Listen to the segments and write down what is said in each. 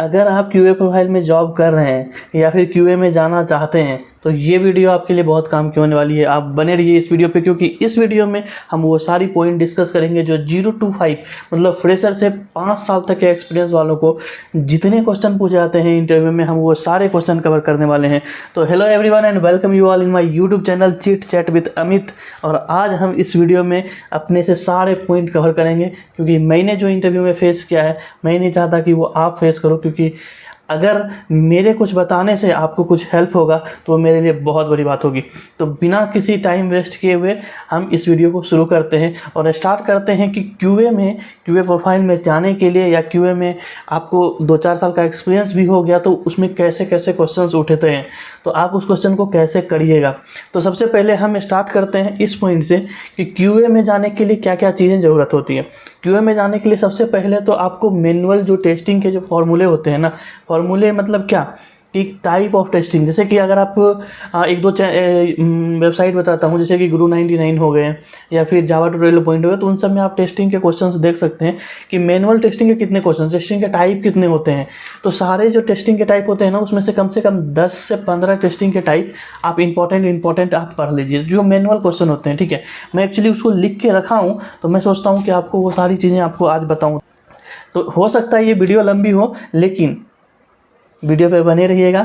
अगर आप QA profile में जॉब कर रहे हैं या फिर क्यूए में जाना चाहते हैं तो ये वीडियो आपके लिए बहुत काम की होने वाली है। आप बने रहिए इस वीडियो पे, क्योंकि इस वीडियो में हम वो सारी पॉइंट डिस्कस करेंगे जो 0 to 5 मतलब फ्रेशर से 5 साल तक के एक्सपीरियंस वालों को जितने क्वेश्चन पूछे जाते हैं इंटरव्यू में, हम वो सारे क्वेश्चन कवर करने वाले हैं। तो hello everyone and welcome you all in my YouTube channel chit chat with Amit. और आज हम इस वीडियो में अपने से सारे पॉइंट कवर करेंगे, क्योंकि मैंने जो इंटरव्यू में फेस किया है मैं नहीं चाहता कि वो आप फेस करो, क्योंकि अगर मेरे कुछ बताने से आपको कुछ हेल्प होगा तो वो मेरे लिए बहुत बड़ी बात होगी। तो बिना किसी टाइम वेस्ट किए हुए हम इस वीडियो को शुरू करते हैं और स्टार्ट करते हैं कि क्यूए प्रोफाइल में जाने के लिए या क्यूए में आपको 2-4 साल का एक्सपीरियंस भी हो गया तो उसमें कैसे कैसे क्वेश्चंस उठते हैं, तो आप उस क्वेश्चन को कैसे करिएगा। तो सबसे पहले हम स्टार्ट करते हैं इस पॉइंट से कि क्यूए में जाने के लिए क्या क्या चीज़ें ज़रूरत होती है। क्यूए में जाने के लिए सबसे पहले तो आपको मैनुअल जो टेस्टिंग के जो फॉर्मूले होते हैं ना, फॉर्मूले मतलब क्या कि टाइप ऑफ टेस्टिंग, जैसे कि अगर आप एक दो वेबसाइट बताता हूँ, जैसे कि गुरु 99 हो गए या फिर जावा ट्यूटोरियल पॉइंट हो गए, तो उन सब में आप टेस्टिंग के क्वेश्चंस देख सकते हैं कि मैनुअल टेस्टिंग के कितने क्वेश्चन, टेस्टिंग के टाइप कितने होते हैं। तो सारे जो टेस्टिंग के टाइप होते हैं ना, उसमें से कम 10 से 15 टेस्टिंग के टाइप आप इंपॉर्टेंट आप पढ़ लीजिए जो मैनुअल क्वेश्चन होते हैं। ठीक है, मैं एक्चुअली उसको लिख के रखा हूँ, तो मैं सोचता हूँ कि आपको वो सारी चीज़ें आपको आज बताऊँ। तो हो सकता है ये वीडियो लंबी हो, लेकिन वीडियो पे बने रहिएगा,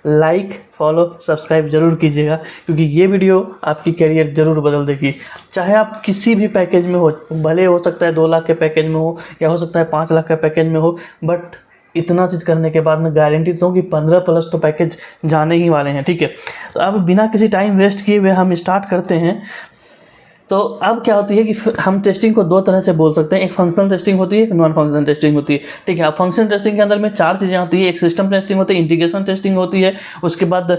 लाइक फॉलो सब्सक्राइब जरूर कीजिएगा, क्योंकि ये वीडियो आपकी करियर ज़रूर बदल देगी। चाहे आप किसी भी पैकेज में हो, भले हो सकता है 2 लाख के पैकेज में हो या हो सकता है 5 लाख के पैकेज में हो, बट इतना चीज़ करने के बाद मैं गारंटी दूँ कि 15+ तो पैकेज जाने ही वाले हैं। ठीक है, तो अब बिना किसी टाइम वेस्ट किए हुए हम स्टार्ट करते हैं। तो अब क्या होती है कि हम टेस्टिंग को 2 तरह से बोल सकते हैं, एक फंक्शनल टेस्टिंग होती है, एक नॉन फंक्शनल टेस्टिंग होती है। ठीक है, अब फंक्शनल टेस्टिंग के अंदर में 4 चीज़ें होती है, एक सिस्टम टेस्टिंग होती है, इंटीग्रेशन टेस्टिंग होती है, उसके बाद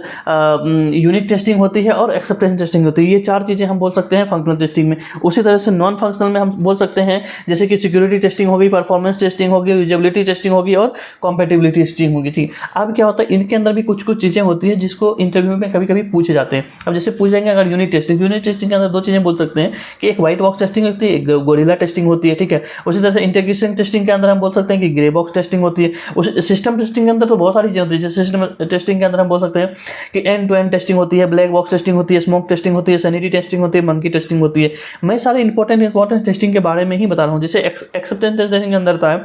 यूनिट टेस्टिंग होती है और एक्सेप्टेंस टेस्टिंग होती है। ये 4 चीज़ें हम बोल सकते हैं फंक्शनल टेस्टिंग में। उसी तरह से नॉन फंक्शनल में हम बोल सकते हैं जैसे कि सिक्योरिटी टेस्टिंग होगी, परफॉर्मेंस टेस्टिंग होगी, यूजेबिलिटी टेस्टिंग होगी और कॉम्पेटिबिलिटी टेस्टिंग होगी। ठीक है, अब क्या होता है, इनके अंदर भी कुछ चीज़ें होती है जिसको इंटरव्यू में कभी कभी पूछे जाते हैं। अब जैसे पूछ जाएंगे अगर यूनिट टेस्टिंग के अंदर 2 चीज़ें बोल सकते हैं कि एक व्हाइट बॉक्स टेस्टिंग होती है, एक गोरिल्ला टेस्टिंग होती है। ठीक है, उसी तरह से इंटीग्रेशन टेस्टिंग के अंदर हम बोल सकते हैं कि ग्रे बॉक्स टेस्टिंग होती है। उस सिस्टम टेस्टिंग के अंदर तो बहुत सारी चीज़ें होती है, जैसे सिस्टम टेस्टिंग के अंदर हम बोल सकते हैं कि एंड टू एंड टेस्टिंग होती है, ब्लैक बॉक्स टेस्टिंग होती है, स्मोक टेस्टिंग होती है, सैनिटी टेस्टिंग होती है, मंकी टेस्टिंग होती है। मैं सारे इंपॉर्टेंट टेस्टिंग के बारे में ही बता रहा हूँ। जैसे एक्सेप्टेंस टेस्टिंग के अंदर था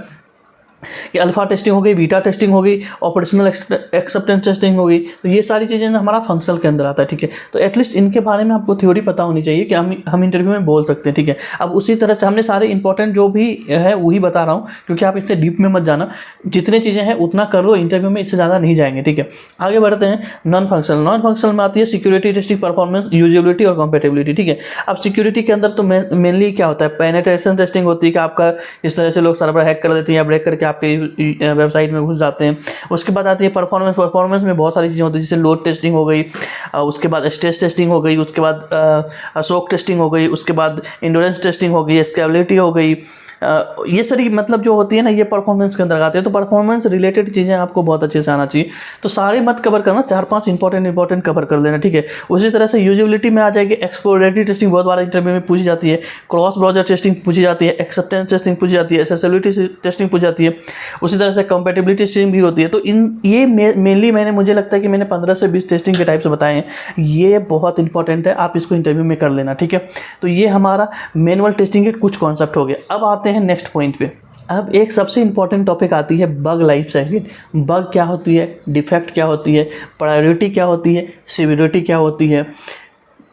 कि अल्फा टेस्टिंग हो गई, बीटा टेस्टिंग हो गई, ऑपरेशनल एक्सेप्टेंस टेस्टिंग हो गई। तो ये सारी चीज़ें ना हमारा फंक्शनल के अंदर आता है। ठीक है, तो एटलीस्ट इनके बारे में आपको थ्योरी पता होनी चाहिए कि हम इंटरव्यू में बोल सकते हैं। ठीक है, अब उसी तरह से हमने सारे इंपॉर्टेंट जो भी है वही बता रहा हूँ, क्योंकि आप इससे डीप में मत जाना, जितनी चीज़ें हैं उतना कर लो इंटरव्यू में, इससे ज़्यादा नहीं जाएंगे। ठीक है, आगे बढ़ते हैं नॉन फंक्शनल में आती है सिक्योरिटी टेस्टिंग, परफॉर्मेंस, यूजेबिलिटी और कॉम्पेटिबिलिटी। ठीक है, अब सिक्योरिटी के अंदर तो मेनली क्या होता है, पेनिट्रेशन टेस्टिंग होती है कि आपका इस तरह से लोग सर्वर हैक कर देते हैं या ब्रेक करके आपके वेबसाइट में घुस जाते हैं। उसके बाद आती है परफॉर्मेंस में बहुत सारी चीज़ें होती है, जैसे लोड टेस्टिंग हो गई, उसके बाद स्ट्रेस टेस्टिंग हो गई, उसके बाद शॉक टेस्टिंग हो गई, उसके बाद एंड्योरेंस टेस्टिंग हो गई, स्केलेबिलिटी हो गई। ये सारी मतलब जो होती है ना, ये परफॉर्मेंस के अंदर आते हैं। तो परफॉर्मेंस रिलेटेड चीज़ें आपको बहुत अच्छे से आना चाहिए। तो सारे मत कवर करना, 4-5 इंपॉर्टेंट कवर कर लेना। ठीक है, उसी तरह से यूजेबिलिटी में आ जाएगी एक्सप्लोरेटरी टेस्टिंग, बहुत बार इंटरव्यू में पूछी जाती है, क्रॉस ब्राउज़र टेस्टिंग पूछी जाती है, एक्सेप्टेंस टेस्टिंग पूछी जाती है, एक्सेसिबिलिटी टेस्टिंग पूछी जाती है, उसी तरह से कंपैटिबिलिटी टेस्टिंग भी होती है। तो ये मेनली मुझे लगता है कि मैंने 15 से 20 टेस्टिंग के टाइप से बताए हैं। ये बहुत इंपॉर्टेंट है, आप इसको इंटरव्यू में कर लेना। ठीक है, तो ये हमारा मैनुअल टेस्टिंग के कुछ कॉन्सेप्ट हो गए। अब आते हैं नेक्स्ट पॉइंट पे। अब एक सबसे इंपॉर्टेंट टॉपिक आती है बग लाइफ साइकिल। बग क्या होती है, डिफेक्ट क्या होती है, प्रायोरिटी क्या होती है, सिवियरिटी क्या होती है,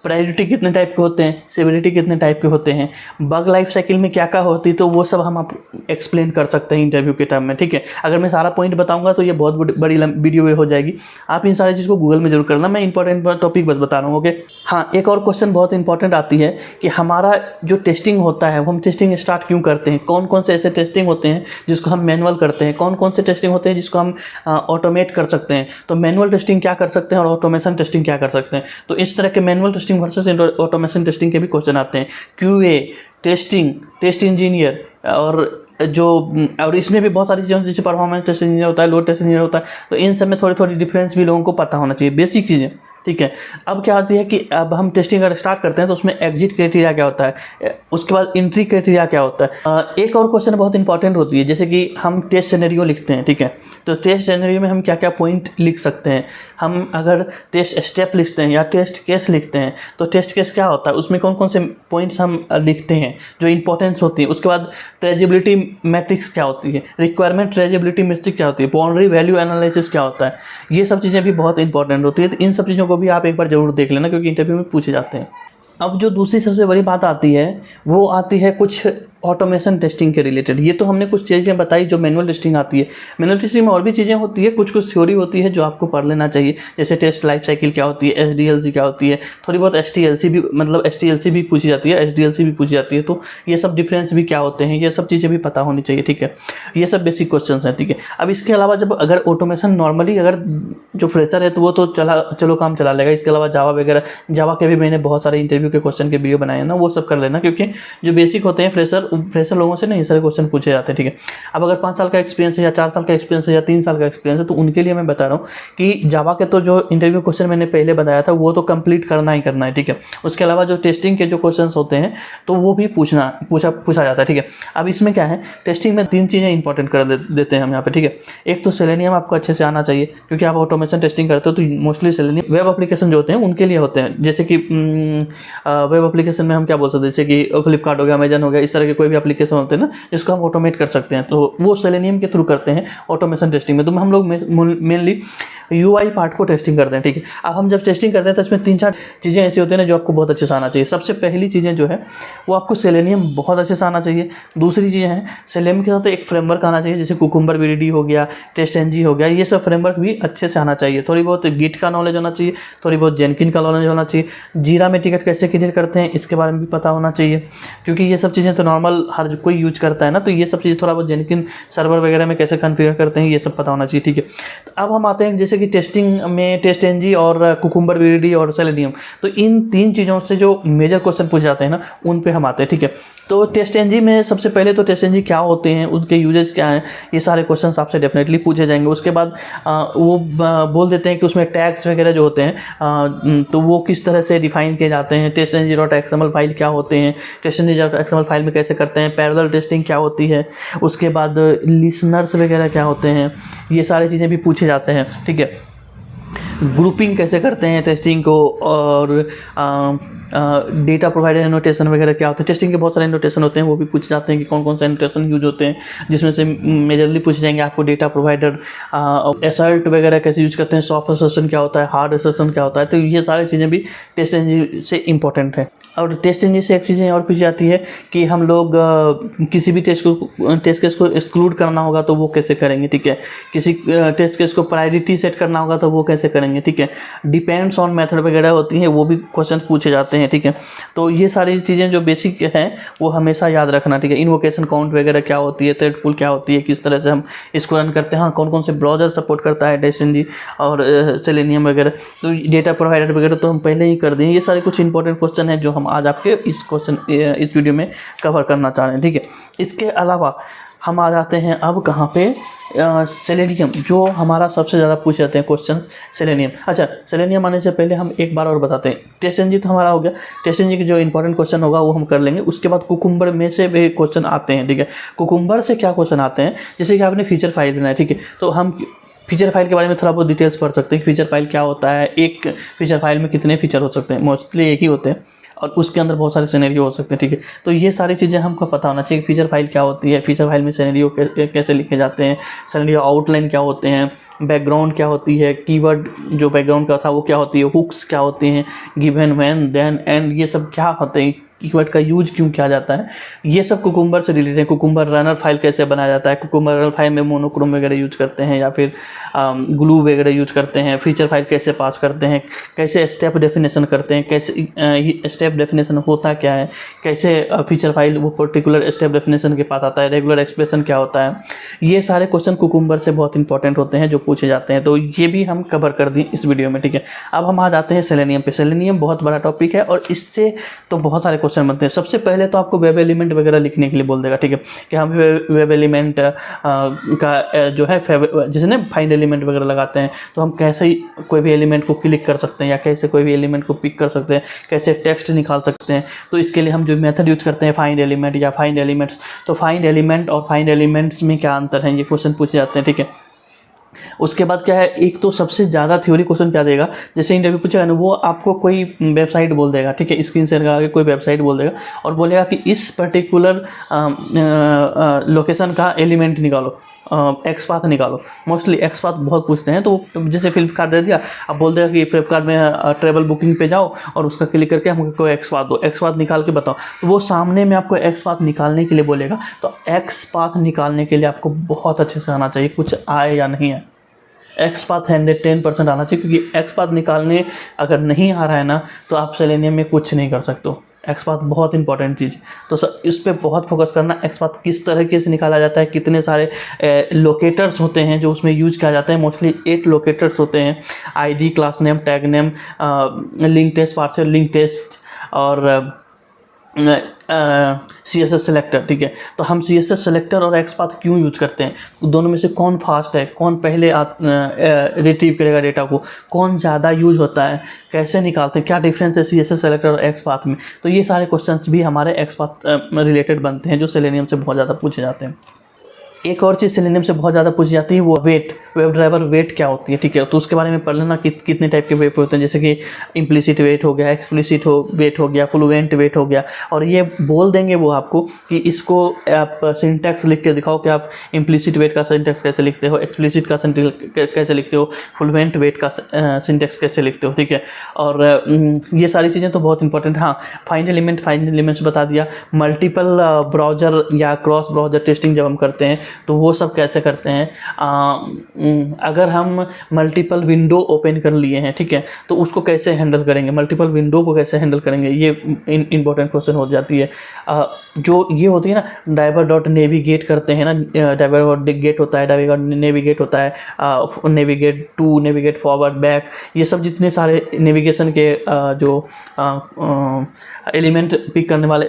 प्रायोरिटी कितने टाइप के होते हैं, सिवियरिटी कितने टाइप के होते हैं, बग लाइफ साइकिल में क्या क्या होती है, तो वो सब हम आप एक्सप्लेन कर सकते हैं इंटरव्यू के टाइम में। ठीक है, अगर मैं सारा पॉइंट बताऊंगा तो ये बहुत बड़ी वीडियो हो जाएगी। आप इन सारी चीज़ को गूगल में जरूर करना, मैं इंपॉर्टेंट टॉपिक बस बता रहा हूँ। ओके, हाँ, एक और क्वेश्चन बहुत इंपॉर्टेंट आती है कि हमारा जो टेस्टिंग होता है वो हम टेस्टिंग स्टार्ट क्यों करते हैं, कौन कौन से ऐसे टेस्टिंग होते हैं जिसको हम मैनुअल करते हैं, कौन कौन से टेस्टिंग होते हैं जिसको हम ऑटोमेट कर सकते हैं। तो मैनुअल टेस्टिंग क्या कर सकते हैं और ऑटोमेशन टेस्टिंग क्या कर सकते हैं। तो इस तरह के manual testing versus automation testing के भी क्वेश्चन आते हैं। क्यूए टेस्टिंग, टेस्ट इंजीनियर और इसमें भी बहुत सारी चीज़ें जैसे परफॉर्मेंस टेस्ट इंजीनियर होता है, लोड टेस्ट इंजीनियर होता है। तो इन सब में थोड़ी डिफरेंस भी लोगों को पता होना चाहिए, बेसिक चीज़ें। ठीक है। अब क्या होती है कि अब हम टेस्टिंग अगर स्टार्ट करते हैं तो उसमें एग्जिट क्राइटेरिया क्या होता है, उसके बाद एंट्री क्राइटेरिया क्या होता है। एक और क्वेश्चन बहुत इंपॉर्टेंट होती है, जैसे कि हम टेस्ट सिनेरियो लिखते हैं, ठीक है, तो टेस्ट सिनेरियो में हम क्या क्या पॉइंट लिख सकते हैं। हम अगर टेस्ट स्टेप लिखते हैं या टेस्ट केस लिखते हैं तो टेस्ट केस क्या होता है, उसमें कौन कौन से पॉइंट्स हम लिखते हैं जो इंपॉर्टेंस होती है। उसके बाद ट्रेजेबिलिटी मैट्रिक्स क्या होती है, रिक्वायरमेंट ट्रेजेबिलिटी मैट्रिक्स क्या होती है, बाउंड्री वैल्यू एनालिसिस क्या होता है, ये सब चीज़ें भी बहुत इंपॉर्टेंट होती है। तो इन सब चीज़ों को भी आप एक बार जरूर देख लेना, क्योंकि इंटरव्यू में पूछे जाते हैं। अब जो दूसरी सबसे बड़ी बात आती है वो आती है कुछ ऑटोमेशन टेस्टिंग के रिलेटेड। ये तो हमने कुछ चीज़ें बताई जो मैनुअल टेस्टिंग आती है। मैनुअल टेस्टिंग में और भी चीज़ें होती है, कुछ कुछ थ्योरी होती है जो आपको पढ़ लेना चाहिए, जैसे टेस्ट लाइफ साइकिल क्या होती है, SDLC क्या होती है, थोड़ी बहुत STLC भी, मतलब STLC भी पूछी जाती है, SDLC भी पूछी जाती है। तो ये सब डिफरेंस भी क्या होते हैं, ये सब चीज़ें भी पता होनी चाहिए, ठीक है। ये सब बेसिक क्वेश्चन हैं, ठीक है। अब इसके अलावा जब अगर ऑटोमेशन नॉर्मली अगर जो फ्रेशर है तो वो तो चलो काम चला लेगा। इसके अलावा जावा वगैरह, जावा के भी मैंने बहुत सारे इंटरव्यू के क्वेश्चन के वीडियो बनाए हैं ना, वो सब कर लेना, क्योंकि जो बेसिक होते हैं फ्रेशर लोगों से नहीं सारे क्वेश्चन पूछे जाते हैं, ठीक है। अब अगर 5 साल का एक्सपीरियंस है या 4 साल का एक्सपीरियंस है या 3 साल का एक्सपीरियंस है तो उनके लिए मैं बता रहा हूँ कि जावा के तो जो इंटरव्यू क्वेश्चन मैंने पहले बताया था वो तो कंप्लीट करना ही करना है, ठीक है। उसके अलावा जो टेस्टिंग के जो क्वेश्चन होते हैं तो वो भी पूछा जाता है, ठीक है। अब इसमें क्या है, टेस्टिंग में 3 चीज़ें इंपॉर्टेंट कर देते हैं हम यहाँ पे, ठीक है। एक तो सेलेनियम आपको अच्छे से आना चाहिए, क्योंकि आप ऑटोमेशन टेस्टिंग करते हो तो मोस्टली सेलेनियम वेब एप्लीकेशन जो होते हैं उनके लिए होते हैं। जैसे कि वेब एप्लीकेशन में हम क्या बोल सकते हैं, जैसे कि फ्लिपकार्ट हो गया, अमेजन हो गया, इस तरह के कोई भी एप्लीकेशन होते हैं ना जिसको हम ऑटोमेट कर सकते हैं, तो वो सेलेनियम के थ्रू करते हैं ऑटोमेशन टेस्टिंग में। तो हम लोग मेनली UI पार्ट को टेस्टिंग करते हैं, ठीक है। अब हम जब टेस्टिंग करते हैं तो इसमें 3-4 चीज़ें ऐसी होती हैं ना जो आपको बहुत अच्छे से आना चाहिए। सबसे पहली चीज़ें जो है वो आपको सेलेनियम बहुत अच्छे से आना चाहिए। दूसरी चीज़ें हैं, सेलेनियम के साथ एक फ्रेमवर्क आना चाहिए, जैसे कुकुम्बर VDD हो गया, TestNG हो गया, ये सब फ्रेमवर्क भी अच्छे से आना चाहिए। थोड़ी बहुत गिट का नॉलेज होना चाहिए, थोड़ी बहुत जेनकिन का नॉलेज होना चाहिए। जीरा में टिकट कैसे क्लियर करते हैं इसके बारे में भी पता होना चाहिए, क्योंकि ये सब चीज़ें तो नॉर्मल हर कोई यूज करता है ना, तो ये सब चीज़ थोड़ा बहुत जेनकिन सर्वर वगैरह में कैसे कॉन्फ़िगर करते हैं ये सब पता होना चाहिए, ठीक है। तो अब हम आते हैं जैसे कि टेस्टिंग में TestNG और कुकुम्बर VDD और सेलेनियम, तो इन 3 चीज़ों से जो मेजर क्वेश्चन पूछे जाते हैं ना उन पे हम आते हैं, ठीक है। तो TestNG में सबसे पहले तो TestNG क्या होते हैं, उनके यूजेस क्या हैं, ये सारे क्वेश्चन आपसे डेफिनेटली पूछे जाएंगे। उसके बाद वो बोल देते हैं कि उसमें टैग्स वगैरह जो होते हैं तो वो किस तरह से डिफाइन किए जाते हैं, TestNG.xml फाइल क्या होते हैं, TestNG.xml फाइल में कैसे करते हैं, पैरेलल टेस्टिंग क्या होती है, उसके बाद लिसनर्स वगैरह क्या होते हैं, ये सारी चीज़ें भी पूछे जाते हैं, ठीक है। ग्रुपिंग कैसे करते हैं टेस्टिंग को, और डेटा प्रोवाइडर एनोटेशन वगैरह क्या होता है। टेस्टिंग के बहुत सारे एनोटेशन होते हैं, वो भी पूछ जाते हैं कि कौन कौन से एनोटेशन यूज होते हैं, जिसमें से मेजरली पूछे जाएंगे आपको डेटा प्रोवाइडर, असर्ट वगैरह कैसे यूज करते हैं, सॉफ्ट असर्शन क्या होता है, हार्ड असर्शन क्या होता है। तो ये सारी चीज़ें भी TestNG से इंपॉर्टेंट है। और TestNG से एक चीज़ें और पूछी जाती है कि हम लोग किसी भी टेस्ट केस को एक्सक्लूड करना होगा तो वो कैसे करेंगे, ठीक है। किसी टेस्ट केस को प्रायोरिटी सेट करना होगा तो वो कैसे करेंगे, ठीक है। डिपेंड्स ऑन मेथड वगैरह होती हैं, वो भी क्वेश्चन पूछे जाते हैं, ठीक है। तो ये सारी चीज़ें जो बेसिक हैं वो हमेशा याद रखना, ठीक है। इन्वोकेशन काउंट वगैरह क्या होती है, थ्रेड पूल क्या होती है, किस तरह से हम इसको रन करते हैं, हाँ कौन कौन से ब्राउज़र सपोर्ट करता है TestNG और सेलेनियम वगैरह। तो डेटा प्रोवाइडर वगैरह तो हम पहले ही कर दें। ये सारे कुछ इंपॉर्टेंट क्वेश्चन हैं जो हम आज आपके इस वीडियो में कवर करना चाह रहे हैं, ठीक है। इसके अलावा हम आ जाते हैं अब कहाँ पे, सेलेनियम, जो हमारा सबसे ज़्यादा पूछे जाते हैं क्वेश्चन, सेलेनियम। अच्छा, सेलेनियम आने से पहले हम एक बार और बताते हैं, TestNG तो हमारा हो गया, TestNG के जो इंपॉर्टेंट क्वेश्चन होगा वो हम कर लेंगे। उसके बाद कुकुम्बर में से भी क्वेश्चन आते हैं, ठीक है। कुकुम्बर से क्या क्वेश्चन आते हैं, जैसे कि आपने फीचर फाइल देना है, ठीक है, तो हम फीचर फाइल के बारे में थोड़ा बहुत डिटेल्स पढ़ सकते हैं। फीचर फाइल क्या होता है, एक फीचर फाइल में कितने फीचर हो सकते हैं, मोस्टली एक ही होते हैं, और उसके अंदर बहुत सारे सिनेरियो हो सकते हैं, ठीक है। तो ये सारी चीज़ें हमको पता होना चाहिए। फीचर फाइल क्या होती है, फीचर फाइल में सिनेरियो कैसे लिखे जाते हैं, सिनेरियो आउटलाइन क्या होते हैं, बैकग्राउंड क्या होती है, कीवर्ड जो बैकग्राउंड का था वो क्या होती है, हुक्स क्या होते हैं, गिवन, व्हेन, देन, एंड, ये सब क्या होते हैं, कीवर्ड का यूज क्यों किया जाता है, ये सब कुकुम्बर से रिलेटेड है। कुकुम्बर रनर फाइल कैसे बनाया जाता है, कुकुम्बर रनर फाइल में मोनोक्रोम वगैरह यूज करते हैं या फिर ग्लू वगैरह यूज करते हैं, फीचर फाइल कैसे पास करते हैं, कैसे स्टेप डेफिनेशन करते हैं, कैसे स्टेप डेफिनेशन होता क्या है, कैसे फीचर फाइल वो पर्टिकुलर स्टेप डेफिनेशन के पास आता है, रेगुलर एक्सप्रेशन क्या होता है। ये सारे क्वेश्चन कुकुम्बर से बहुत इंपॉर्टेंट होते हैं जो पूछे जाते हैं, तो ये भी हम कवर कर दें इस वीडियो में, ठीक है। अब हम आ जाते हैं सेलेनियम पे। सेलेनियम बहुत बड़ा टॉपिक है और इससे तो बहुत सारे क्वेश्चन बनते हैं। सबसे पहले तो आपको वेब एलिमेंट वगैरह लिखने के लिए बोल देगा, ठीक है, कि हम वेब एलिमेंट का जो है जैसे ना फाइंड एलिमेंट वगैरह लगाते हैं, तो हम कैसे ही कोई भी एलिमेंट को क्लिक कर सकते हैं या कैसे कोई भी एलिमेंट को पिक कर सकते हैं, कैसे टेक्स्ट निकाल सकते हैं। तो इसके लिए हम जो मेथड यूज करते हैं फाइंड एलिमेंट या फाइंड एलिमेंट्स, तो फाइंड एलिमेंट और फाइंड एलिमेंट्स में क्या अंतर है, ये क्वेश्चन पूछे जाते हैं, ठीक है। उसके बाद क्या है, एक तो सबसे ज़्यादा थ्योरी क्वेश्चन क्या देगा, जैसे इंटरव्यू पूछेगा ना, वो आपको कोई वेबसाइट बोल देगा, ठीक है, स्क्रीन शेयर करा के कोई वेबसाइट बोल देगा और बोलेगा कि इस पर्टिकुलर लोकेशन का एलिमेंट निकालो, एक्स पाथ निकालो। मोस्टली एक्स पाथ बहुत पूछते हैं, तो जैसे फ्लिपकार्ट दे दिया, अब बोल देगा कि फ्लिपकार्ट में ट्रैवल बुकिंग पे जाओ और उसका क्लिक करके हमको एक्स पाथ दो, एक्स पाथ निकाल के बताओ। तो वो सामने में आपको एक्स पाथ निकालने के लिए बोलेगा, तो एक्स पाथ निकालने के लिए आपको बहुत अच्छे से आना चाहिए, कुछ आए या नहीं है। एक्स पाथ 110% आना चाहिए, क्योंकि एक्स पाथ निकालने अगर नहीं आ रहा है ना, तो आप सेलेनियम में कुछ नहीं कर सकते हो। एक्स पाथ बहुत इंपॉर्टेंट चीज़, तो सर इस पे बहुत फोकस करना। एक्स पाथ किस तरीके से निकाला जाता है, कितने सारे लोकेटर्स होते हैं जो उसमें यूज किया जाता है। मोस्टली 8 लोकेटर्स होते हैं, ID, class name, tag name, link test, partial link test और CSS सेलेक्टर, ठीक है। तो हम CSS सेलेक्टर और एक्स पाथ क्यों यूज करते हैं, दोनों में से कौन फास्ट है, कौन पहले रिट्रीव करेगा डेटा को, कौन ज़्यादा यूज होता है, कैसे निकालते हैं, क्या डिफरेंस है CSS सेलेक्टर और एक्स पाथ में। तो ये सारे क्वेश्चंस भी हमारे एक्स पाथ रिलेटेड बनते हैं, जो सेलेनियम से बहुत ज़्यादा पूछे जाते हैं। एक और चीज़ सेलेनियम से बहुत ज़्यादा पूछी जाती है, वो वेट, वेब ड्राइवर वेट क्या होती है, ठीक है। तो उसके बारे में पढ़ लेना कि कितने टाइप के वेट होते हैं, जैसे कि इम्प्लिसिट वेट हो गया, एक्सप्लिसिट वेट हो गया, फ्लुएंट वेट हो गया। और ये बोल देंगे वो आपको कि इसको आप सिंटैक्स लिख के दिखाओ कि आप इम्प्लिसिट वेट का सिंटैक्स कैसे लिखते हो, एक्सप्लिसिट का सिंटैक्स कैसे लिखते हो, फ्लुएंट वेट का सिंटैक्स कैसे लिखते हो, ठीक है। और ये सारी चीज़ें तो बहुत इंपॉर्टेंट। हाँ, फाइंड एलिमेंट्स बता दिया। मल्टीपल ब्राउज़र या क्रॉस ब्राउज़र टेस्टिंग जब हम करते हैं तो वो सब कैसे करते हैं। अगर हम मल्टीपल विंडो ओपन कर लिए हैं, ठीक है, तो उसको कैसे हैंडल करेंगे, मल्टीपल विंडो को कैसे हैंडल करेंगे, ये इंपॉर्टेंट क्वेश्चन हो जाती है। जो ये होती है ना, डाइवर डॉट नेविगेट करते हैं ना, डाइवर डॉट गेट होता है, डाइवर डॉट नेविगेट होता है, navigate to, navigate forward, back, ये सब जितने सारे नेविगेशन के जो एलिमेंट पिक करने वाले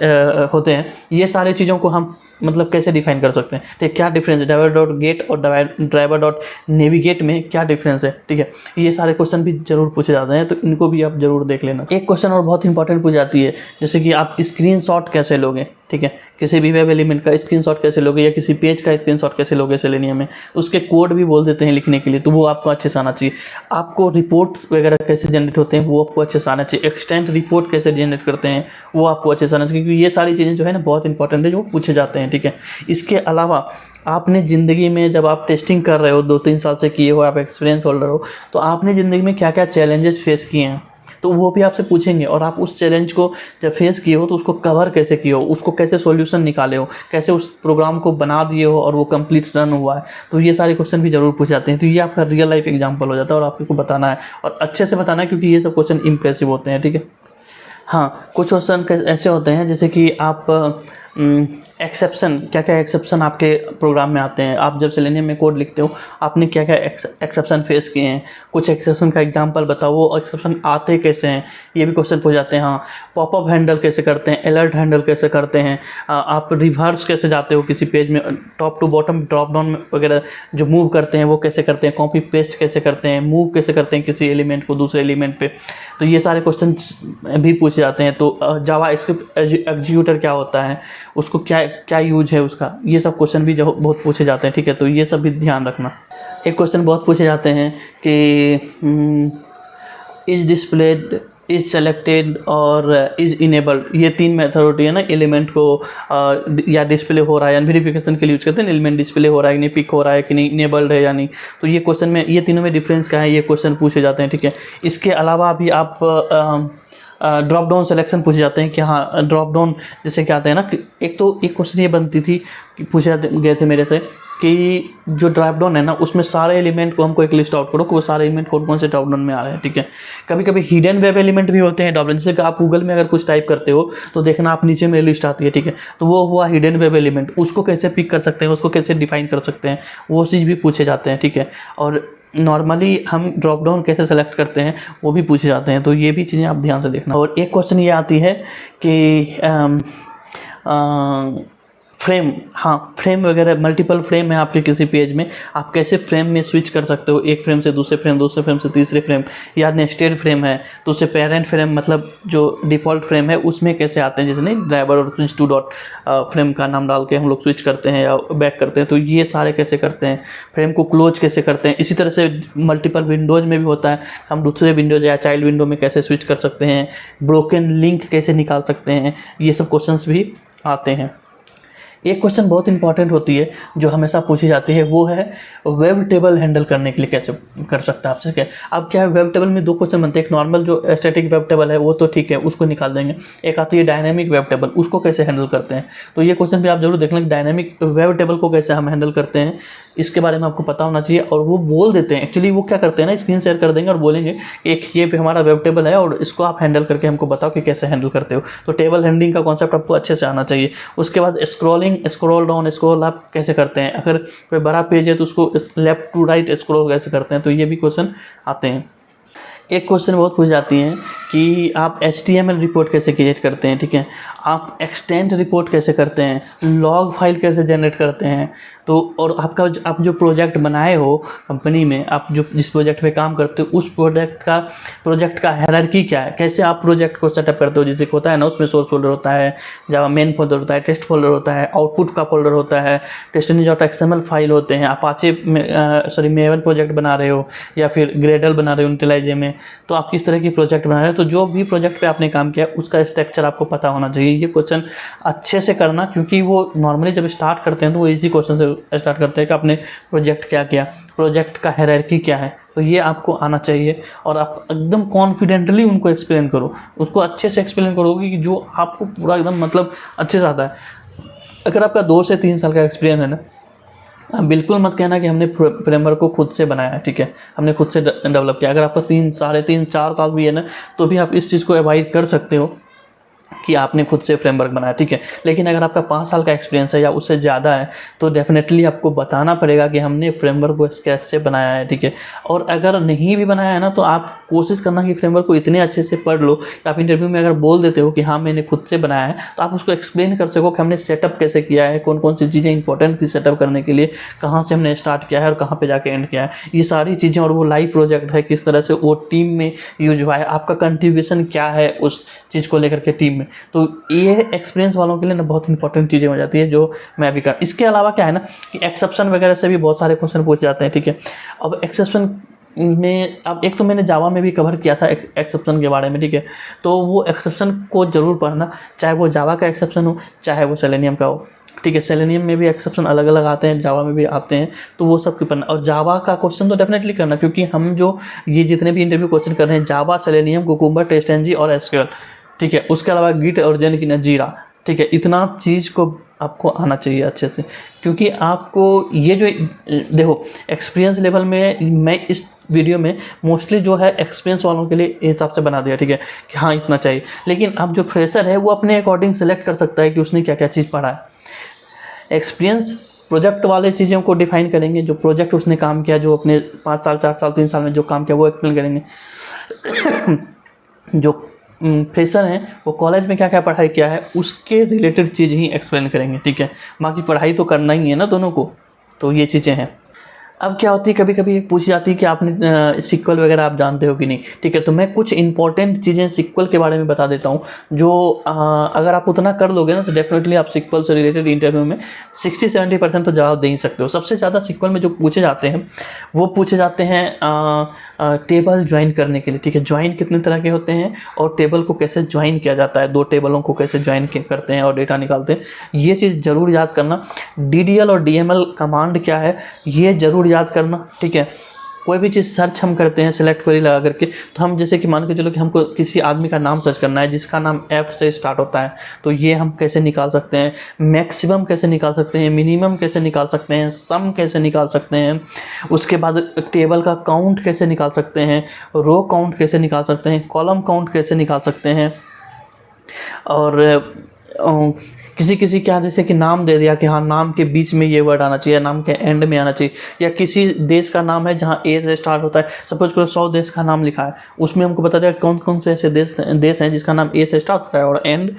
होते हैं, ये सारे चीज़ों को हम मतलब कैसे डिफाइन कर सकते हैं, ठीक है। क्या डिफरेंस है ड्राइवर डॉट गेट और ड्राइवर डॉट नेविगेट में, क्या डिफरेंस है, ठीक है। ये सारे क्वेश्चन भी जरूर पूछे जाते हैं, तो इनको भी आप जरूर देख लेना। एक क्वेश्चन और बहुत इंपॉर्टेंट पूछ जाती है, जैसे कि आप स्क्रीनशॉट कैसे लोगे, ठीक है, किसी भी वेब एलिमेंट का स्क्रीनशॉट कैसे लोगे या किसी पेज का स्क्रीनशॉट कैसे लोगे सेलेनियम में। उसके कोड भी बोल देते हैं लिखने के लिए, तो वो आपको अच्छे से आना चाहिए। आपको रिपोर्ट्स वगैरह कैसे जनरेट होते हैं वो आपको अच्छे से आना चाहिए। एक्सटेंट रिपोर्ट कैसे जनरेट करते हैं वो आपको अच्छे से आना चाहिए, क्योंकि ये सारी चीज़ें जो है ना बहुत इंपॉर्टेंट है, जो पूछे जाते हैं, ठीक है। इसके अलावा आपने ज़िंदगी में जब आप टेस्टिंग कर रहे हो, 2-3 साल से किए हो, आप एक्सपीरियंस होल्डर हो, तो आपने ज़िंदगी में क्या क्या चैलेंजेस फेस किए हैं, तो वो भी आपसे पूछेंगे। और आप उस चैलेंज को जब फेस किए हो तो उसको कवर कैसे किए हो, उसको कैसे सॉल्यूशन निकाले हो, कैसे उस प्रोग्राम को बना दिए हो और वो कंप्लीट रन हुआ है। तो ये सारे क्वेश्चन भी जरूर पूछ जाते हैं। तो ये आपका रियल लाइफ एग्जांपल हो जाता है और आपको बताना है और अच्छे से बताना है, क्योंकि ये सब क्वेश्चन इंप्रेसिव होते हैं, ठीक है। हाँ, कुछ क्वेश्चन ऐसे होते हैं जैसे कि आप एक्सेप्शन, क्या क्या एक्सेप्शन आपके प्रोग्राम में आते हैं। आप जब सेलेनियम में कोड लिखते हो आपने क्या क्या एक्सेप्शन फेस किए हैं, कुछ एक्सेप्शन का एग्जांपल बताओ, वो एक्सेप्शन आते कैसे हैं, ये भी क्वेश्चन पूछ जाते हैं। हाँ, पॉपअप हैंडल कैसे करते हैं, अलर्ट हैंडल कैसे करते हैं, आप रिवर्स कैसे जाते हो किसी पेज में, top to bottom, drop down वगैरह जो मूव करते हैं वो कैसे करते हैं, कॉपी पेस्ट कैसे करते हैं, मूव कैसे करते हैं किसी एलिमेंट को दूसरे एलिमेंट पे। तो ये सारे क्वेश्चन भी पूछे जाते हैं। तो जावा स्क्रिप्ट एग्जीक्यूटर क्या होता है, उसको क्या यूज है उसका, ये सब क्वेश्चन भी बहुत पूछे जाते हैं, ठीक है। तो ये सब भी ध्यान रखना। एक क्वेश्चन बहुत पूछे जाते हैं कि इज डिस्प्लेड, इज सेलेक्टेड और इज इनेबल्ड, ये 3 मेथड होती है ना एलिमेंट को या डिस्प्ले हो रहा है या वेरिफिकेशन के लिए यूज करते हैं। एलिमेंट डिस्प्ले हो रहा है कि नहीं, पिक हो रहा है कि नहीं, इनेबल्ड है या नहीं। तो ये क्वेश्चन में ये तीनों में डिफरेंस क्या है, ये क्वेश्चन पूछे जाते हैं, ठीक है। इसके अलावा भी आप ड्रॉप डाउन सिलेक्शन पूछे जाते हैं कि हाँ ड्रॉप डाउन जैसे क्या आते हैं ना, एक क्वेश्चन ये बनती थी कि पूछे गए थे मेरे से कि जो ड्रॉप डाउन है ना उसमें सारे एलिमेंट को हमको एक लिस्ट आउट करो कि वो सारे एलिमेंट कौन से ड्रॉप डाउन में आ रहे हैं, ठीक है। कभी कभी हिडन वेब एलिमेंट भी होते हैं ड्रॉप डाउन, जैसे कि आप गूगल में अगर कुछ टाइप करते हो तो देखना आप नीचे में लिस्ट आती है, ठीक है। तो वो हुआ हिडन वेब एलिमेंट, उसको कैसे पिक कर सकते हैं, उसको कैसे डिफाइन कर सकते हैं, वो चीज़ भी पूछे जाते हैं, ठीक है। और नॉर्मली हम ड्रॉप डाउन कैसे सेलेक्ट करते हैं वो भी पूछे जाते हैं, तो ये भी चीज़ें आप ध्यान से देखना। और एक क्वेश्चन ये आती है कि फ्रेम, हाँ फ्रेम वगैरह, मल्टीपल फ्रेम है आपके किसी पेज में, आप कैसे फ्रेम में स्विच कर सकते हो, एक फ्रेम से दूसरे फ्रेम, दूसरे फ्रेम से तीसरे फ्रेम, या नेस्टेड फ्रेम है तो उससे पेरेंट फ्रेम मतलब जो डिफ़ॉल्ट फ्रेम है उसमें कैसे आते हैं, जैसे नहीं ड्राइवर और स्विच टू डॉट फ्रेम का नाम डाल के हम लोग स्विच करते हैं या बैक करते हैं, तो ये सारे कैसे करते हैं, फ्रेम को क्लोज कैसे करते हैं। इसी तरह से मल्टीपल विंडोज़ में भी होता है, हम दूसरे विंडोज या चाइल्ड विंडो में कैसे स्विच कर सकते हैं, ब्रोकन लिंक कैसे निकाल सकते हैं, ये सब क्वेश्चंस भी आते हैं। एक क्वेश्चन बहुत इंपॉर्टेंट होती है जो हमेशा पूछी जाती है, वो है वेब टेबल हैंडल करने के लिए कैसे कर सकता है आपसे क्या। अब क्या है, वेब टेबल में दो क्वेश्चन बनते हैं, एक नॉर्मल जो स्टैटिक वेब टेबल है वो तो ठीक है, उसको निकाल देंगे, एक आती है डायनेमिक वेब टेबल, उसको कैसे हैंडल करते हैं। तो ये क्वेश्चन भी आप जरूर देख लें, डायनेमिक वेब टेबल को कैसे हम हैंडल करते हैं, इसके बारे में आपको पता होना चाहिए। और वो बोल देते हैं, एक्चुअली वो क्या करते हैं ना, स्क्रीन शेयर कर देंगे और बोलेंगे एक ये पे हमारा वेब टेबल है और इसको आप हैंडल करके हमको बताओ कि कैसे हैंडल करते हो। तो टेबल हैंडलिंग का कॉन्सेप्ट आपको अच्छे से आना चाहिए। उसके बाद scrolling, scroll down, scroll up कैसे करते हैं, अगर कोई बड़ा पेज है तो उसको लेफ्ट टू राइट स्क्रॉल कैसे करते हैं, तो ये भी क्वेश्चन आते हैं। एक क्वेश्चन बहुत पूछ जाती हैं कि आप HTML रिपोर्ट कैसे क्रिएट करते हैं, ठीक है, आप एक्सटेंड रिपोर्ट कैसे करते हैं, लॉग फाइल कैसे जनरेट करते हैं। तो और आपका आप जो प्रोजेक्ट बनाए हो कंपनी में, आप जो जिस प्रोजेक्ट पे काम करते हो उस प्रोजेक्ट का हायरार्की क्या है, कैसे आप प्रोजेक्ट को सेटअप करते हो। जैसे होता है ना, उसमें सोर्स फोल्डर होता है, जावा मेन फोल्डर होता है, टेस्ट फोल्डर होता है, आउटपुट का फोल्डर होता है, टेस्ट.xml फाइल होते हैं, अपाचे मेवन प्रोजेक्ट बना रहे हो या फिर ग्रेडल बना रहे हो इंटेलिजे में, तो आप किस तरह की प्रोजेक्ट बना रहे हो। तो जो भी प्रोजेक्ट पे आपने काम किया उसका स्ट्रक्चर आपको पता होना चाहिए। ये क्वेश्चन अच्छे से करना, क्योंकि वो नॉर्मली जब स्टार्ट करते हैं तो वो इसी क्वेश्चन से स्टार्ट करते हैं कि आपने प्रोजेक्ट क्या किया, प्रोजेक्ट का हायरार्की क्या है, तो ये आपको आना चाहिए। और आप एकदम कॉन्फिडेंटली उनको एक्सप्लेन करो, उसको अच्छे से एक्सप्लेन करोगे कि जो आपको पूरा एकदम मतलब अच्छे से आता है। अगर आपका 2 से 3 साल का एक्सपीरियंस है ना, आप बिल्कुल मत कहना कि हमने फ्रेमवर्क को खुद से बनाया है, ठीक है, हमने खुद से डेवलप किया। अगर आपका 3, साढ़े 3, 4 साल भी है ना, तो भी आप इस चीज़ को अवॉइड कर सकते हो कि आपने खुद से फ्रेमवर्क बनाया, ठीक है। लेकिन अगर आपका 5 साल का एक्सपीरियंस है या उससे ज़्यादा है तो डेफिनेटली आपको बताना पड़ेगा कि हमने फ्रेमवर्क को कैसे बनाया है, ठीक है। और अगर नहीं भी बनाया है ना, तो आप कोशिश करना कि फ्रेमवर्क को इतने अच्छे से पढ़ लो कि आप इंटरव्यू में अगर बोल देते हो कि हाँ मैंने खुद से बनाया है, तो आप उसको एक्सप्लेन कर सको कि हमने सेटअप कैसे किया है, कौन कौन सी चीज़ें इंपॉर्टेंट थी सेटअप करने के लिए, कहाँ से हमने स्टार्ट किया है और कहाँ पर जाके एंड किया है, ये सारी चीज़ें। और वो लाइव प्रोजेक्ट है, किस तरह से वो टीम में यूज हुआ है, आपका कंट्रीब्यूशन क्या है उस चीज़ को लेकर के टीम में। तो ये एक्सपीरियंस वालों के लिए ना बहुत इंपॉर्टेंट चीज़ें हो जाती है जो मैं अभी कर। इसके अलावा क्या है ना कि एक्सेप्शन वगैरह से भी बहुत सारे क्वेश्चन पूछ जाते हैं, ठीक है। अब एक्सेप्शन में अब एक तो मैंने जावा में भी कवर किया था एक्सेप्शन के बारे में, ठीक है। तो वो एक्सेप्शन को ज़रूर पढ़ना, चाहे वो जावा का एक्सेप्शन हो चाहे वो सेलेनियम का हो, ठीक है। सेलेनियम में भी एक्सेप्शन अलग अलग आते हैं, जावा में भी आते हैं, तो वो सब की पढ़ना। और जावा का क्वेश्चन तो डेफिनेटली करना, क्योंकि हम जो ये जितने भी इंटरव्यू क्वेश्चन कर रहे हैं, जावा, सेलेनियम, कुकुम्बर, टेस्टएनजी और एसक्यूएल, ठीक है। उसके अलावा गिट और जेनकिन, जीरा, ठीक है। इतना चीज़ को आपको आना चाहिए अच्छे से, क्योंकि आपको ये जो देखो एक्सपीरियंस लेवल में मैं इस वीडियो में मोस्टली जो है एक्सपीरियंस वालों के लिए हिसाब से बना दिया, ठीक है, कि हाँ इतना चाहिए। लेकिन अब जो फ्रेशर है वो अपने अकॉर्डिंग सेलेक्ट कर सकता है कि उसने क्या क्या चीज़ पढ़ा है। एक्सपीरियंस प्रोजेक्ट वाले चीज़ों को डिफाइन करेंगे, जो प्रोजेक्ट उसने काम किया, जो अपने 5 साल, 4 साल, 3 साल में जो काम किया वो एक्सप्लेन करेंगे। जो फ्रेशर हैं वो कॉलेज में क्या क्या पढ़ाई किया है उसके रिलेटेड चीज़ ही एक्सप्लेन करेंगे, ठीक है। बाकी पढ़ाई तो करना ही है ना दोनों को, तो ये चीज़ें हैं। अब क्या होती है, कभी कभी एक पूछी जाती है कि आपने सिक्वल वगैरह आप जानते हो कि नहीं, ठीक है। तो मैं कुछ इंपॉर्टेंट चीज़ें सिक्वल के बारे में बता देता हूँ, जो अगर आप उतना कर लोगे ना तो डेफिनेटली आप सिक्वल से रिलेटेड इंटरव्यू में 60-70% तो जवाब दे ही सकते हो। सबसे ज़्यादा सिक्वल में जो पूछे जाते हैं वो पूछे जाते हैं टेबल ज्वाइन करने के लिए, ठीक है। ज्वाइन कितने तरह के होते हैं और टेबल को कैसे ज्वाइन किया जाता है, 2 टेबलों को कैसे ज्वाइन करते हैं और डेटा निकालते हैं, ये चीज़ ज़रूर याद करना। DDL और DML कमांड क्या है ये ज़रूर याद करना, ठीक है। कोई भी चीज़ सर्च हम करते हैं सिलेक्ट क्वेरी लगा करके, तो हम जैसे कि मान के चलो कि हमको किसी आदमी का नाम सर्च करना है जिसका नाम F से स्टार्ट होता है, तो ये हम कैसे निकाल सकते हैं, मैक्सिमम कैसे निकाल सकते हैं, मिनिमम कैसे निकाल सकते हैं, सम कैसे निकाल सकते हैं, उसके बाद टेबल का काउंट कैसे निकाल सकते हैं, रो काउंट कैसे निकाल सकते हैं, कॉलम काउंट कैसे निकाल सकते हैं, और किसी किसी क्या जैसे कि नाम दे दिया कि हाँ नाम के बीच में ये वर्ड आना चाहिए, नाम के एंड में आना चाहिए, या किसी देश का नाम है जहाँ ए से स्टार्ट होता है, सपोज करो 100 देश का नाम लिखा है, उसमें हमको बता देगा कौन कौन से ऐसे देश हैं जिसका नाम ए से स्टार्ट होता है और एंड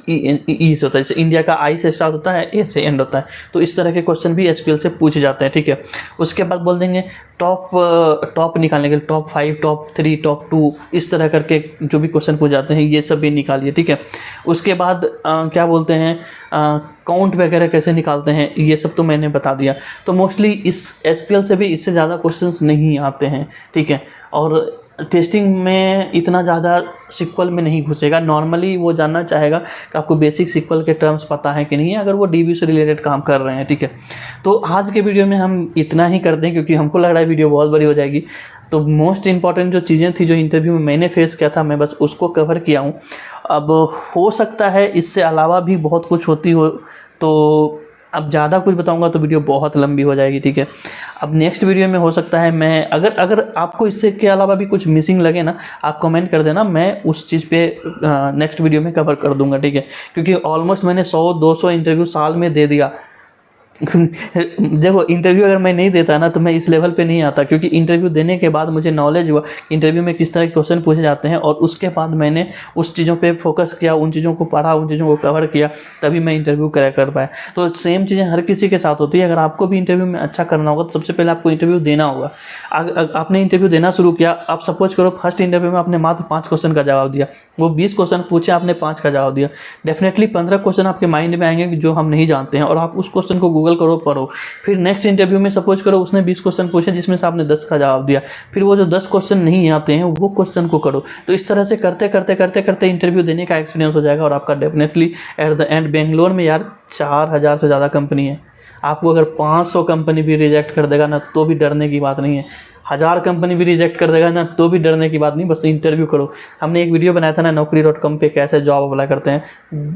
ई से होता है। जैसे इंडिया का आई से स्टार्ट होता है, ए से एंड होता है। तो इस तरह के क्वेश्चन भी एसक्यूएल से पूछे जाते हैं, ठीक है। उसके बाद बोल देंगे टॉप निकालने के लिए टॉप 5, टॉप 3, टॉप 2, इस तरह करके जो भी क्वेश्चन पूछ जाते हैं ये सब भी निकालिए, ठीक है। उसके बाद क्या बोलते हैं काउंट वगैरह कैसे निकालते हैं, ये सब तो मैंने बता दिया। तो मोस्टली इस एसक्यूएल से भी इससे ज़्यादा क्वेश्चंस नहीं आते हैं, ठीक है। और टेस्टिंग में इतना ज़्यादा सिक्वल में नहीं घुसेगा। नॉर्मली वो जानना चाहेगा कि आपको बेसिक सिक्वल के टर्म्स पता है कि नहीं है, अगर वो डीबी से रिलेटेड काम कर रहे हैं, ठीक है। तो आज के वीडियो में हम इतना ही कर दें क्योंकि हमको लग रहा है वीडियो बहुत बड़ी हो जाएगी। तो मोस्ट इंपॉर्टेंट जो चीज़ें थी जो इंटरव्यू में मैंने फेस किया था, मैं बस उसको कवर किया हूँ। अब हो सकता है इससे अलावा भी बहुत कुछ होती हो, तो अब ज़्यादा कुछ बताऊंगा तो वीडियो बहुत लंबी हो जाएगी, ठीक है। अब नेक्स्ट वीडियो में हो सकता है मैं अगर आपको इससे के अलावा भी कुछ मिसिंग लगे ना, आप कमेंट कर देना, मैं उस चीज़ पे नेक्स्ट वीडियो में कवर कर दूंगा, ठीक है। क्योंकि ऑलमोस्ट मैंने 100-200 इंटरव्यू साल में दे दिया। देखो इंटरव्यू अगर मैं नहीं देता ना तो मैं इस लेवल पे नहीं आता, क्योंकि इंटरव्यू देने के बाद मुझे नॉलेज हुआ इंटरव्यू में किस तरह के क्वेश्चन पूछे जाते हैं, और उसके बाद मैंने उस चीज़ों पे फोकस किया, उन चीज़ों को पढ़ा, उन चीज़ों को कवर किया, तभी मैं इंटरव्यू क्रैक कर पाया। तो सेम चीज़ें हर किसी के साथ होती है। अगर आपको भी इंटरव्यू में अच्छा करना होगा तो सबसे पहले आपको इंटरव्यू देना होगा। आपने इंटरव्यू देना शुरू किया, आप सपोज करो फर्स्ट इंटरव्यू में आपने मात्र 5 क्वेश्चन का जवाब दिया, वो 20 क्वेश्चन पूछे, आपने 5 का जवाब दिया, डेफिनेटली 15 क्वेश्चन आपके माइंड में आएंगे जो हम नहीं जानते हैं, और आप उस क्वेश्चन को गूगल करो, पढ़ो। फिर नेक्स्ट इंटरव्यू में सपोज करो उसने 20 क्वेश्चन पूछे जिसमें से आपने 10 का जवाब दिया, फिर वो जो 10 क्वेश्चन नहीं आते हैं वो क्वेश्चन को करो। तो इस तरह से करते करते करते करते इंटरव्यू देने का एक्सपीरियंस हो जाएगा, और आपका definitely at the end Bangalore में यार 4000 से ज़्यादा कंपनी है। आपको अगर 500 कंपनी भी रिजेक्ट कर देगा ना तो भी डरने की बात नहीं है, 1000 कंपनी भी रिजेक्ट कर देगा ना तो भी डरने की बात नहीं, बस इंटरव्यू करो। हमने एक वीडियो बनाया था ना Naukri.com पे कैसे जॉब अप्लाई करते हैं,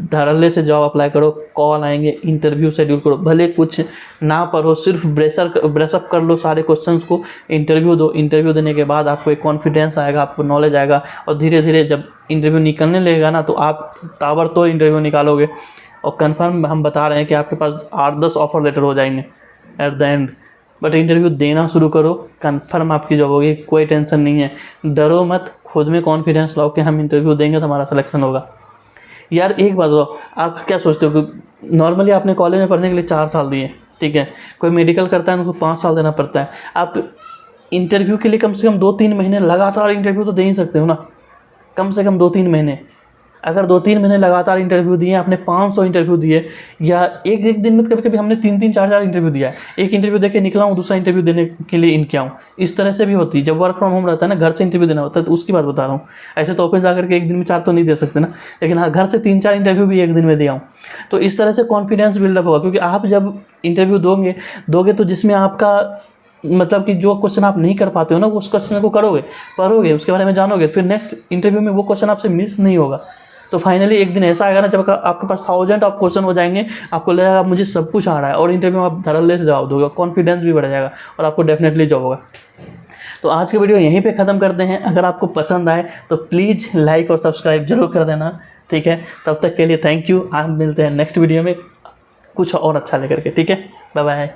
धड़ल्ले से जॉब अप्लाई करो, कॉल आएंगे, इंटरव्यू शेड्यूल करो, भले कुछ ना पढ़ो, सिर्फ ब्रेसअप कर लो सारे क्वेश्चंस को, इंटरव्यू दो। इंटरव्यू देने के बाद आपको एक कॉन्फिडेंस आएगा, आपको नॉलेज आएगा, और धीरे धीरे जब इंटरव्यू निकलने लगेगा ना तो आप ताबड़तोड़ इंटरव्यू निकालोगे, और कन्फर्म हम बता रहे हैं कि आपके पास 8-10 ऑफर लेटर हो जाएंगे at the end. But interview देना शुरू करो, कंफर्म आपकी जॉब होगी, कोई टेंशन नहीं है, डरो मत, खुद में कॉन्फिडेंस लाओ कि हम इंटरव्यू देंगे तो हमारा सिलेक्शन होगा। यार एक बात बताओ, आप क्या सोचते हो कि नॉर्मली आपने कॉलेज में पढ़ने के लिए 4 साल दिए, ठीक है, कोई मेडिकल करता है उनको 5 साल देना पड़ता है, आप इंटरव्यू के लिए कम से कम 2-3 महीने लगातार इंटरव्यू तो दे ही सकते हो ना, कम से कम 2-3 महीने। अगर 2-3 महीने लगातार इंटरव्यू दिए, आपने 500 इंटरव्यू दिए, या एक दिन में कभी कभी हमने 3-3, 4-4 इंटरव्यू दिया है, एक इंटरव्यू देके निकला हूँ, दूसरा इंटरव्यू देने के लिए इनके आऊँ, इस तरह से भी होती है। जब वर्क फ्रॉम होम रहता है ना, घर से इंटरव्यू देना होता है, तो उसकी बात बता रहा हूँ। ऐसे तो ऑफिस जाकर के एक दिन में 4 तो नहीं दे सकते ना, लेकिन हाँ घर से 3-4 इंटरव्यू भी एक दिन में दे आऊँ, तो इस तरह से कॉन्फिडेंस बिल्डअप होगा। क्योंकि आप जब इंटरव्यू दोगे तो जिसमें आपका मतलब कि जो क्वेश्चन आप नहीं कर पाते हो ना, उस क्वेश्चन को करोगे, पढ़ोगे, उसके बारे में जानोगे, फिर नेक्स्ट इंटरव्यू में वो क्वेश्चन आपसे मिस नहीं होगा। तो फाइनली एक दिन ऐसा आएगा ना जब आपके पास 1000 ऑफ क्वेश्चन हो जाएंगे, आपको लगेगा मुझे सब कुछ आ रहा है, और इंटरव्यू में आप धड़ल्ले से जवाब दोगे, कॉन्फिडेंस भी बढ़ जाएगा, और आपको डेफिनेटली जॉब होगा। तो आज की वीडियो यहीं पे ख़त्म करते हैं। अगर आपको पसंद आए तो प्लीज़ लाइक और सब्सक्राइब जरूर कर देना, ठीक है। तब तक के लिए थैंक यू। आप मिलते हैं नेक्स्ट वीडियो में कुछ और अच्छा लेकर के, ठीक है। Bye bye.